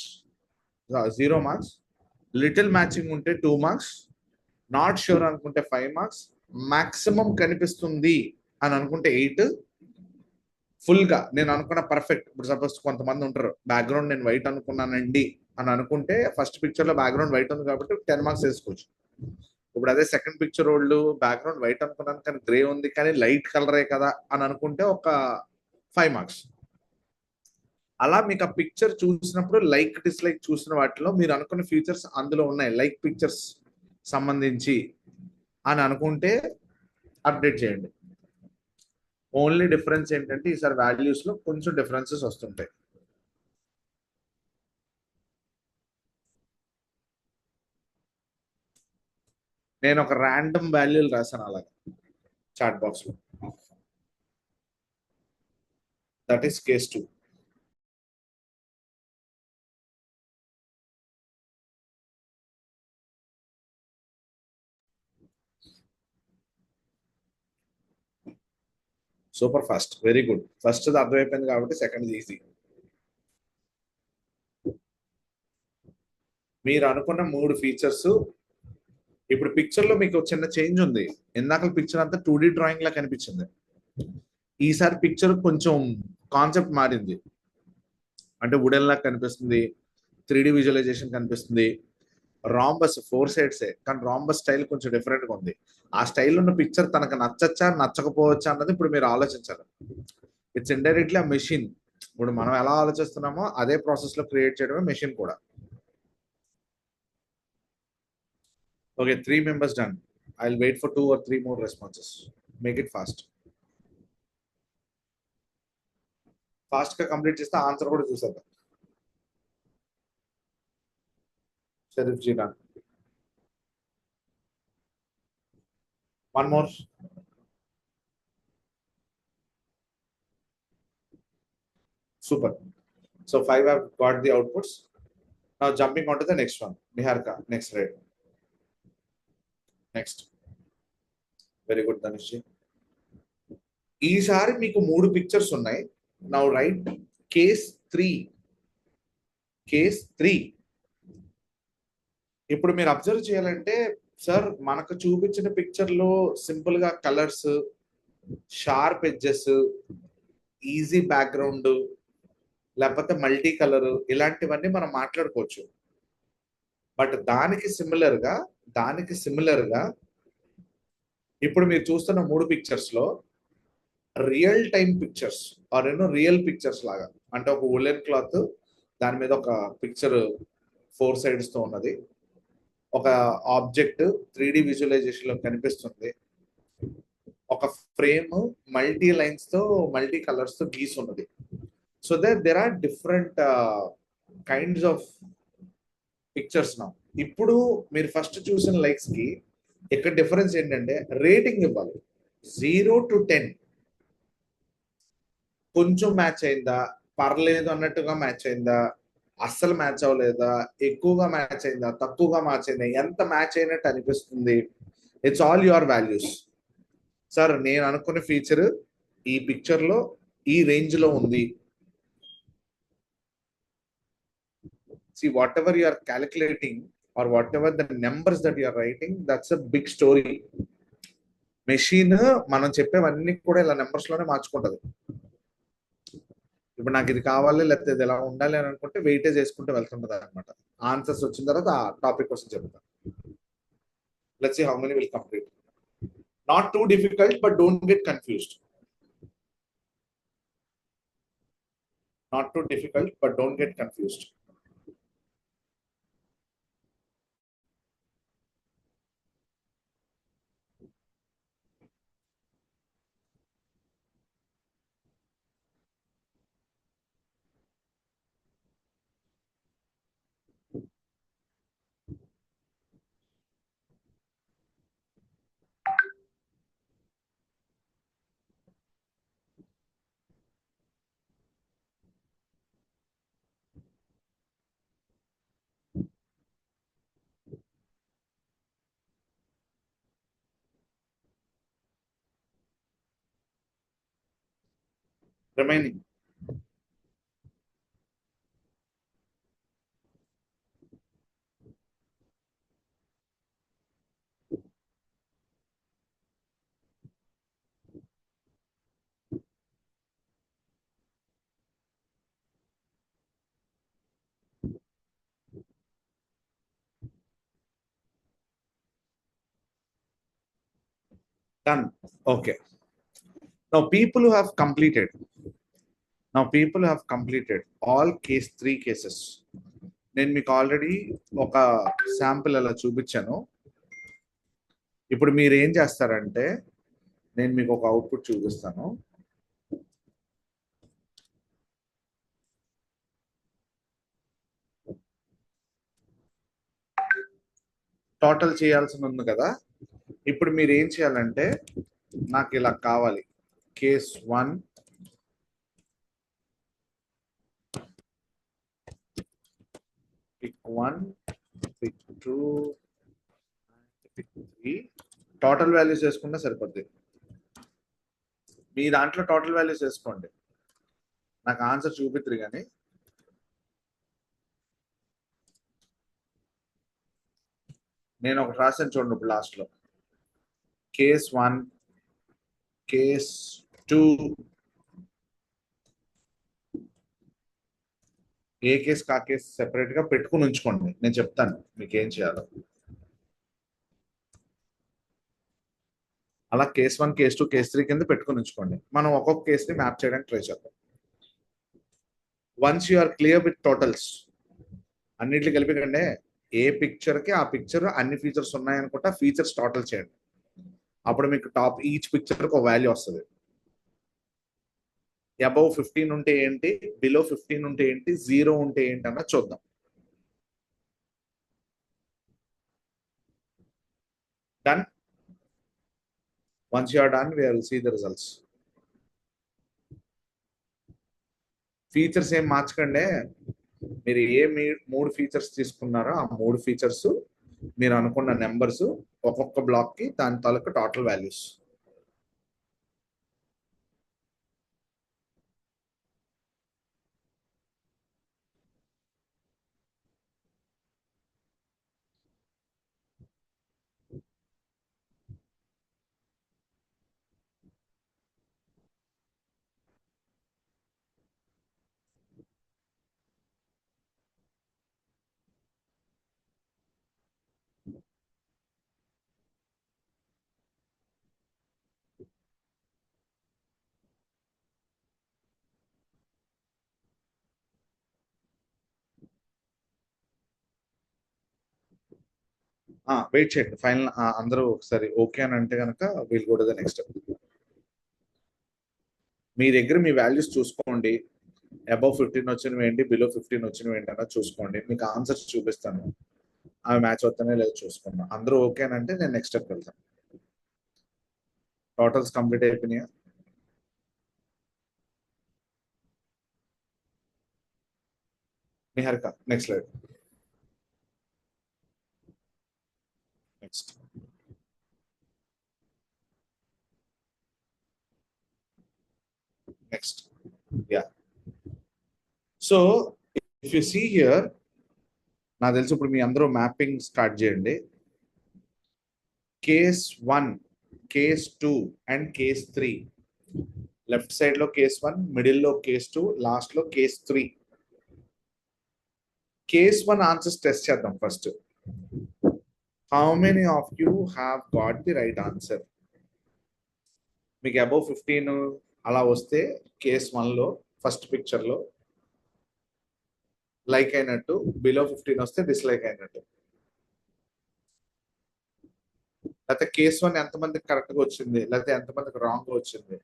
A: 0 మార్క్స్, లిటిల్ మ్యాచింగ్ ఉంటే 2 మార్క్స్, నాట్ ష్యూర్ అనుకుంటే 5 మార్క్స్, మాక్సిమం కనిపిస్తుంది అని అనుకుంటే 8, ఫుల్ గా నేను అనుకున్న పర్ఫెక్ట్. ఇప్పుడు సపోజ్ కొంతమంది ఉంటారు బ్యాక్గ్రౌండ్ నేను వైట్ అనుకున్నానండి అని అనుకుంటే ఫస్ట్ పిక్చర్ లో బ్యాక్గ్రౌండ్ వైట్ ఉంది కాబట్టి 10 మార్క్స్ వేసుకోవచ్చు. ఇప్పుడు అదే సెకండ్ పిక్చర్ వాళ్ళు బ్యాక్గ్రౌండ్ వైట్ అనుకున్నాను కానీ గ్రే ఉంది కానీ లైట్ కలరే కదా అని అనుకుంటే ఒక 5 మార్క్స్. అలా మీకు ఆ పిక్చర్ చూసినప్పుడు లైక్ డిస్లైక్ చూసిన వాటిలో మీరు అనుకున్న ఫీచర్స్ అందులో ఉన్నాయి లైక్ పిక్చర్స్ సంబంధించి అని అనుకుంటే అప్డేట్ చేయండి. ఓన్లీ డిఫరెన్స్ ఏంటంటే ఈసారి వాల్యూస్ లో కొంచెం డిఫరెన్సెస్ వస్తుంటాయి. నేను ఒక ర్యాండమ్ వాల్యూలు రాశాను అలాగే చాట్ బాక్స్ లో. That is case 2. Super fast, very good. First అర్థమైపోయింది కాబట్టి సెకండ్ ఈజీ. మీరు అనుకున్న 3 ఫీచర్స్ ఇప్పుడు పిక్చర్ లో మీకు చిన్న చేంజ్ ఉంది. ఇందాక పిక్చర్ అంతా 2D డ్రాయింగ్ లా కనిపించింది, ఈసారి పిక్చర్ కొంచెం కాన్సెప్ట్ మారింది. అంటే వుడెన్ లా కనిపిస్తుంది, 3D విజువలైజేషన్ కనిపిస్తుంది. రాంబస్ 4 సైడ్సే కానీ రాంబస్ స్టైల్ కొంచెం డిఫరెంట్ గా ఉంది. ఆ స్టైల్ ఉన్న పిక్చర్ తనకు నచ్చచ్చా నచ్చకపోవచ్చా అన్నది ఇప్పుడు మీరు ఆలోచించాలి. ఇట్స్ ఇండైరెక్ట్లీ ఆ మెషిన్. ఇప్పుడు మనం ఎలా ఆలోచిస్తున్నామో అదే ప్రాసెస్ లో క్రియేట్ చేయడమే మెషిన్ కూడా. Okay, 3 members done. I'll wait for 2 or 3 more responses. Make it fast. Fast గా కంప్లీట్ చేస్తే ఆన్సర్ కూడా చూసేద్దాం. Sharif ji done. One more. Super. So 5 have got the outputs. Now jumping on to the next one. Niharika, next slide. Next. Very good, Danish ji. ఈసారి మీకు 3 పిక్చర్స్ ఉన్నాయి. Now right case 3. కేస్ 3 ఇప్పుడు మీరు అబ్జర్వ్ చేయాలంటే సార్ మనకు చూపించిన పిక్చర్ లో సింపుల్ గా colours, sharp edges, easy background, లేకపోతే మల్టీ కలర్, ఇలాంటివన్నీ మనం మాట్లాడుకోవచ్చు. బట్ దానికి సిమిలర్ గా ఇప్పుడు మీరు చూస్తున్న 3 పిక్చర్స్ లో real time pictures or real pictures లాగా, అంటే ఒక వులెన్ క్లాత్ దాని మీద ఒక పిక్చర్ 4 sides తో ఉన్నది, ఒక ఆబ్జెక్ట్ 3D విజువలైజేషన్ లో కనిపిస్తుంది, ఒక ఫ్రేమ్ మల్టీ లైన్స్ తో మల్టీ కలర్స్ తో గీసి ఉన్నది. So there are different kinds of pictures నా. ఇప్పుడు మీరు ఫస్ట్ చూసిన లైక్స్ కి ఇక్కడ డిఫరెన్స్ ఏంటంటే రేటింగ్ ఇవ్వాలి 0 to 10. కొంచెం మ్యాచ్ అయిందా, పర్లేదు అన్నట్టుగా మ్యాచ్ అయిందా, అస్సలు మ్యాచ్ అవ్వలేదా, ఎక్కువగా మ్యాచ్ అయిందా, తక్కువగా మ్యాచ్ అయిందా, ఎంత మ్యాచ్ అయినట్టు అనిపిస్తుంది, it's all your values. Sir నేను అనుకున్న ఫీచర్ ఈ పిక్చర్ లో ఈ రేంజ్ లో ఉంది. See, whatever you are calculating or whatever the numbers that you are writing, that's a big story. Machine మనం చెప్పేవన్నీ కూడా ఇలా నెంబర్స్ లోనే మార్చుకుంటది. ఇప్పుడు నాకు ఇది కావాలి లేకపోతే ఇది ఎలా ఉండాలి అని అనుకుంటే వెయిటేజ్ వేసుకుంటూ వెళ్తుంటది అనమాట. ఆన్సర్స్ వచ్చిన తర్వాత ఆ టాపిక్ కోసం చెప్తాను. Let's see how many will complete. Not too difficult but don't get confused. Not too difficult but don't get confused. Remaining done. Okay. Now people who have completed. Now people who have completed all case 3 cases. నేను మీకు ఆల్రెడీ ఒక శాంపిల్ అలా చూపించాను. ఇప్పుడు మీరు ఏం చేస్తారంటే నేను మీకు ఒక అవుట్పుట్ చూపిస్తాను. టోటల్ చేయాల్సి ఉంది కదా. ఇప్పుడు మీరు ఏం చేయాలంటే నాకు ఇలా కావాలి. Case 1, pick 1, pick 2, pick 3. Total values వేసుకుంటే సరిపోద్ది. మీ దాంట్లో టోటల్ వాల్యూస్ వేసుకోండి. నాకు ఆన్సర్ చూపిద్దరు కానీ నేను ఒకటి రాసాను చూడండి. ఇప్పుడు లాస్ట్లో కేస్ 1, కేస్ 2, ఏ కేసు కా కేసు సెపరేట్ గా పెట్టుకుని ఉంచుకోండి. నేను చెప్తాను మీకు ఏం చేయాలో. అలా కేస్ 1, కేస్ 2, కేస్ 3 కింద పెట్టుకుని ఉంచుకోండి. మనం ఒక్కొక్క కేసుని మ్యాప్ చేయడానికి ట్రై చేద్దాం. Once you are clear with totals, అన్నిట్లు కలిపికండి. ఏ పిక్చర్ కి ఆ పిక్చర్ అన్ని ఫీచర్స్ ఉన్నాయనుకుంటా ఫీచర్స్ టోటల్ చేయండి. అప్పుడు మీకు టాప్ ఈచ్ పిక్చర్ ఒక వాల్యూ వస్తుంది. అబౌవ్ 15 ఉంటే ఏంటి, బిలో 15 ఉంటే ఏంటి, 0 ఉంటే ఏంటి అన్నది చూద్దాం. Done. Once you are done, we will see the results. Features ఏం మార్చకండి. మీరు ఏ 3 ఫీచర్స్ తీసుకున్నారో ఆ 3 ఫీచర్స్ మీరు అనుకున్న నెంబర్స్ ఒక్కొక్క బ్లాక్ కి దాని తాలూకు టోటల్ వాల్యూస్. వెయిట్ చేయండి. ఫైనల్ అందరూ ఒకసారి ఓకే అని అంటే కనుక we'll go to the next step. మీ దగ్గర మీ వాల్యూస్ చూసుకోండి. అబౌవ్ 15 వచ్చినవి ఏంటి, బిలో 15 వచ్చినవి ఏంటి అన్నది చూసుకోండి. మీకు ఆన్సర్స్ చూపిస్తాను. అవి మ్యాచ్ అవుతానే లేదో చూసుకోండి. అందరూ ఓకే అని అంటే నేను నెక్స్ట్ స్టెప్ వెళ్తాను. టోటల్స్ కంప్లీట్ అయిపోయినాయా? Niharika, next slide. Next. Next. Yeah. So if you see here, నాకు తెలిసి ఇప్పుడు మీ అందరూ మ్యాపింగ్ స్టార్ట్ చేయండి. Case 1, case 2 and case 3. Left side లో కేస్ 1, మిడిల్ లో కేస్ 2, లాస్ట్ లో కేస్ 3. కేస్ 1 ఆన్సర్స్ టెస్ట్ చేద్దాం first. How many of you have got the right answer? మీకు అబౌవ్ 15 అలా వస్తే కేస్ 1 లో ఫస్ట్ పిక్చర్ లో లైక్ అయినట్టు, బిలో 15 వస్తే డిస్లైక్ అయినట్టు. లేకపోతే కేస్ 1 ఎంతమందికి కరెక్ట్ గా వచ్చింది, లేకపోతే ఎంతమందికి రాంగ్ గా వచ్చింది,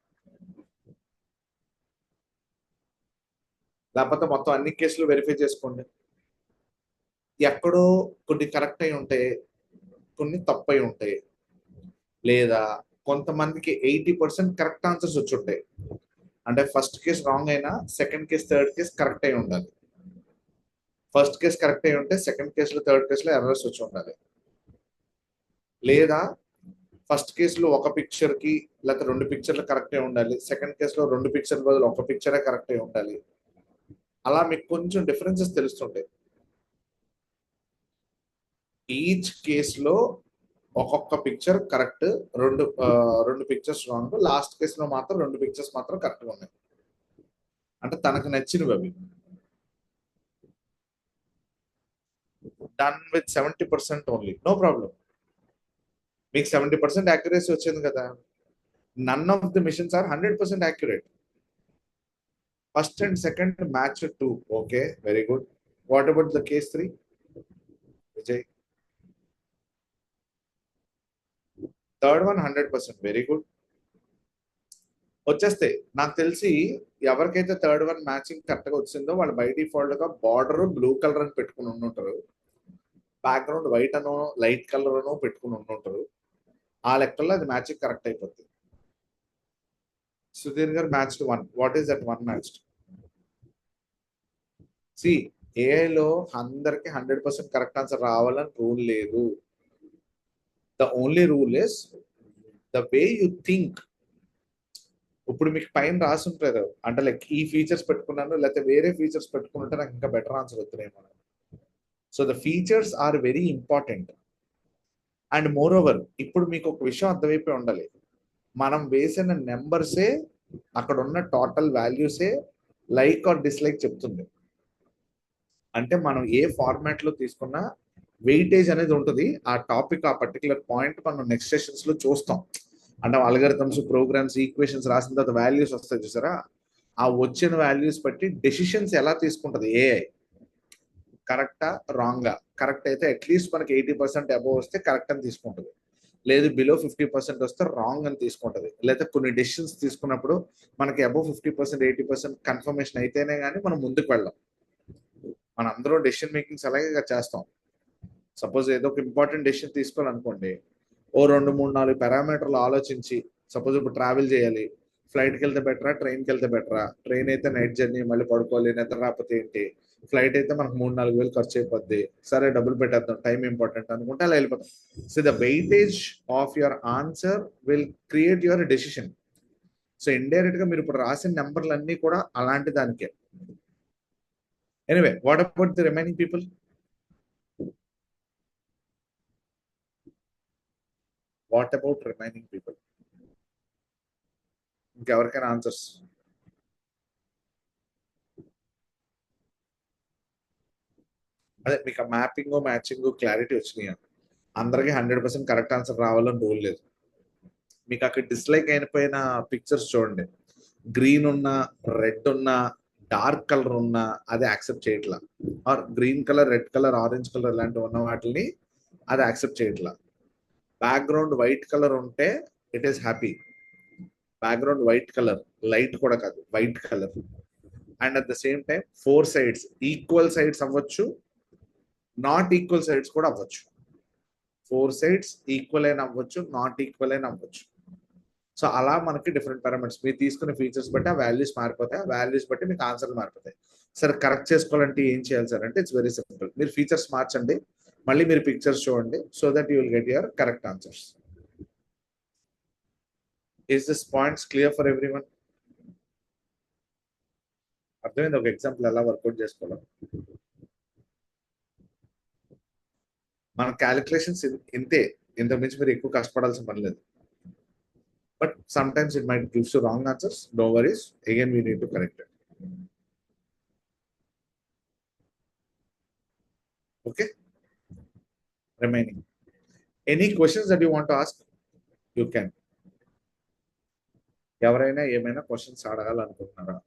A: లేకపోతే మొత్తం అన్ని కేసులు వెరిఫై చేసుకోండి. ఎక్కడో కొన్ని కరెక్ట్ అయి ఉంటాయి, కొన్ని తప్పు అయి ఉంటాయి, లేదా కొంతమందికి 80% కరెక్ట్ ఆన్సర్స్ వచ్చి ఉంటాయి. అంటే ఫస్ట్ కేసు రాంగ్ అయినా second case third case correct అయి ఉండాలి. ఫస్ట్ కేసు కరెక్ట్ అయి ఉంటే సెకండ్ కేసులో థర్డ్ కేసులో ఎర్రర్స్ వచ్చి ఉండాలి. లేదా ఫస్ట్ కేసులో ఒక పిక్చర్ కి లేకపోతే 2 పిక్చర్లు కరెక్ట్ అయి ఉండాలి, సెకండ్ కేసులో 2 పిక్చర్ బదులు ఒక పిక్చరే కరెక్ట్ అయి ఉండాలి. అలా మీకు కొంచెం డిఫరెన్సెస్ తెలుస్తుంటాయి. ఈచ్ కేసులో ఒక్కొక్క పిక్చర్ కరెక్ట్, రెండు పిక్చర్స్ రాంగ్, లాస్ట్ కేసులో మాత్రం 2 పిక్చర్స్ మాత్రం కరెక్ట్గా ఉన్నాయి. అంటే తనకు నచ్చినవి అవి. Done with 70% only, no problem. మీకు 70% యాక్యురసీ వచ్చింది కదా. None of the machines are 100% accurate. First and second match 2, okay, very good. What about the case 3? Vijay. Third one 100%, very good. వచ్చేస్తే నాకు తెలిసి ఎవరికైతే థర్డ్ వన్ మ్యాచింగ్ కరెక్ట్ గా వచ్చిందో వాళ్ళు బై డిఫాల్ట్ గా బార్డర్ బ్లూ కలర్ అని పెట్టుకుని ఉంటుంటారు, బ్యాక్గ్రౌండ్ వైట్ అనో లైట్ కలర్ అనో పెట్టుకుని ఉంటుంటారు. ఆ లెక్కల్లో అది మ్యాచింగ్ కరెక్ట్ అయిపోతుంది. సుధీర్ గారు matched 1. What is that 1 matched? C, ఏఐలో అందరికి 100% కరెక్ట్ ఆన్సర్ రావాలని రూల్ లేదు. The only rule is the way you think. ఇప్పుడు మీకు పైన రాసి ఉంటారు, అంటే లైక్ ఈ ఫీచర్స్ పెట్టుకున్నాను లేకపోతే వేరే ఫీచర్స్ పెట్టుకుంటే నాకు ఇంకా బెటర్ ఆన్సర్ వస్తున్నాయేమో. So the features are very important. And moreover ఇప్పుడు మీకు ఒక విషయం అర్థమైపోయి ఉండాలి, మనం వేసిన నెంబర్సే అక్కడ ఉన్న టోటల్ వాల్యూసే లైక్ ఆర్ డిస్లైక్ చెప్తుంది. అంటే మనం ఏ ఫార్మాట్ లో తీసుకున్నా వెయిటేజ్ అనేది ఉంటుంది. ఆ టాపిక్, ఆ పర్టికులర్ పాయింట్ మనం నెక్స్ట్ సెషన్స్ లో చూస్తాం. అంటే అల్గరిథమ్స్, ప్రోగ్రామ్స్, ఈక్వేషన్స్ రాసిన తర్వాత వాల్యూస్ వస్తాయి చూసారా, ఆ వచ్చిన వాల్యూస్ బట్టి డెసిషన్స్ ఎలా తీసుకుంటది ఏఐ. కరెక్టా రాంగా? కరెక్ట్ అయితే అట్లీస్ట్ మనకి 80% అబోవ్ వస్తే కరెక్ట్ అని తీసుకుంటుంది, లేదు బిలో 50% వస్తే రాంగ్ అని తీసుకుంటది. లేదా కొన్ని డెసిషన్స్ తీసుకున్నప్పుడు మనకి అబోవ్ 50%, 80% కన్ఫర్మేషన్ అయితేనే కానీ మనం ముందుకు వెళ్ళాం. మన అందరూ డెసిషన్ మేకింగ్స్ అలాగే చేస్తాం. సపోజ్ ఏదో ఒక ఇంపార్టెంట్ డెసిషన్ తీసుకోవాలనుకోండి, ఓ 2, 3, 4 పారామీటర్లు ఆలోచించి, సపోజ్ ఇప్పుడు ట్రావెల్ చేయాలి, ఫ్లైట్కి వెళ్తే బెటరా, ట్రైన్కి వెళ్తే బెటరా, ట్రైన్ అయితే నైట్ జర్నీ మళ్ళీ పడుకోవాలి, నిద్ర రాకపోతే ఏంటి, ఫ్లైట్ అయితే మనకు 3-4 వేలు ఖర్చు అయిపోద్ది, సరే డబ్బులు పెట్టేద్దాం, టైం ఇంపార్టెంట్ అనుకుంటే అలా వెళ్ళిపోతాం. So the weightage of your answer will create your decision. So indirect గా మీరు ఇప్పుడు రాసిన నెంబర్లు అన్ని కూడా అలాంటి దానికే. Anyway, what about the remaining people? What about remaining people? ఇంకెవరికైనా ఆన్సర్స్? అదే మీకు ఆ మ్యాపింగ్, మ్యాచింగ్, క్లారిటీ వచ్చినాయి. అందరికి 100% కరెక్ట్ ఆన్సర్ రావాలని రూల్ లేదు. మీకు అక్కడ డిస్లైక్ అయిపోయిన పిక్చర్స్ చూడండి, గ్రీన్ ఉన్నా, రెడ్ ఉన్నా, డార్క్ కలర్ ఉన్నా అది యాక్సెప్ట్ చేయట్లా. Or green colour, red colour, orange colour లాంటివి ఉన్న వాటిని అది యాక్సెప్ట్ చేయట్లా. బ్యాక్గ్రౌండ్ వైట్ కలర్ ఉంటే it is happy. Background white colour, light కూడా కాదు, white colour. And at the same time 4 sides equal sides అవ్వచ్చు, నాట్ ఈక్వల్ సైడ్స్ కూడా అవ్వచ్చు. 4 సైడ్స్ ఈక్వల్ అయిన అవ్వచ్చు, నాట్ ఈక్వల్ అయిన అవ్వచ్చు. సో అలా మనకి డిఫరెంట్ పారామీటర్స్ మీరు తీసుకునే ఫీచర్స్ బట్టి ఆ వాల్యూస్ మారిపోతాయి, ఆ వాల్యూస్ బట్టి మీకు ఆన్సర్లు మారిపోతాయి. సరే కరెక్ట్ చేసుకోవాలంటే ఏం చేయాలి సార్ అంటే ఇట్స్ వెరీ సింపుల్. మీరు ఫీచర్స్ మార్చండి, మళ్ళీ మీరు పిక్చర్స్ చూడండి, so that you will get your correct answers. Is this points clear for every one? అర్థమైంది ఒక ఎగ్జాంపుల్ ఎలా వర్కౌట్ చేసుకోవాలి. మన క్యాలిక్యులేషన్స్ ఇంతే, ఇంతకు మించి మీరు ఎక్కువ కష్టపడాల్సిన పని లేదు. But sometimes it might gives you wrong answers, no worries, again we need to correct it. Okay, remaining any questions that you want to ask you can. ఎవరైనా ఏమైనా క్వశ్చన్స్ అడగాలనుకుంటున్నారా?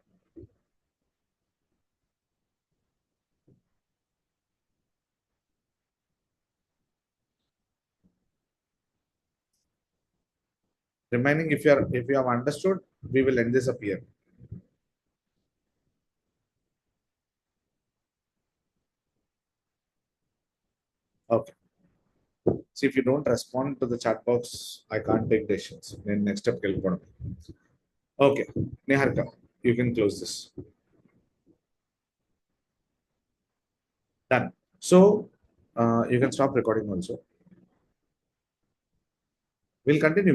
A: Remaining, if you have understood, we will end this up here. Okay. See, if you don't respond to the chat box, I can't take decisions. Then next step will. Okay, Niharika, you can close this. Done. So you can stop recording also. We'll continue.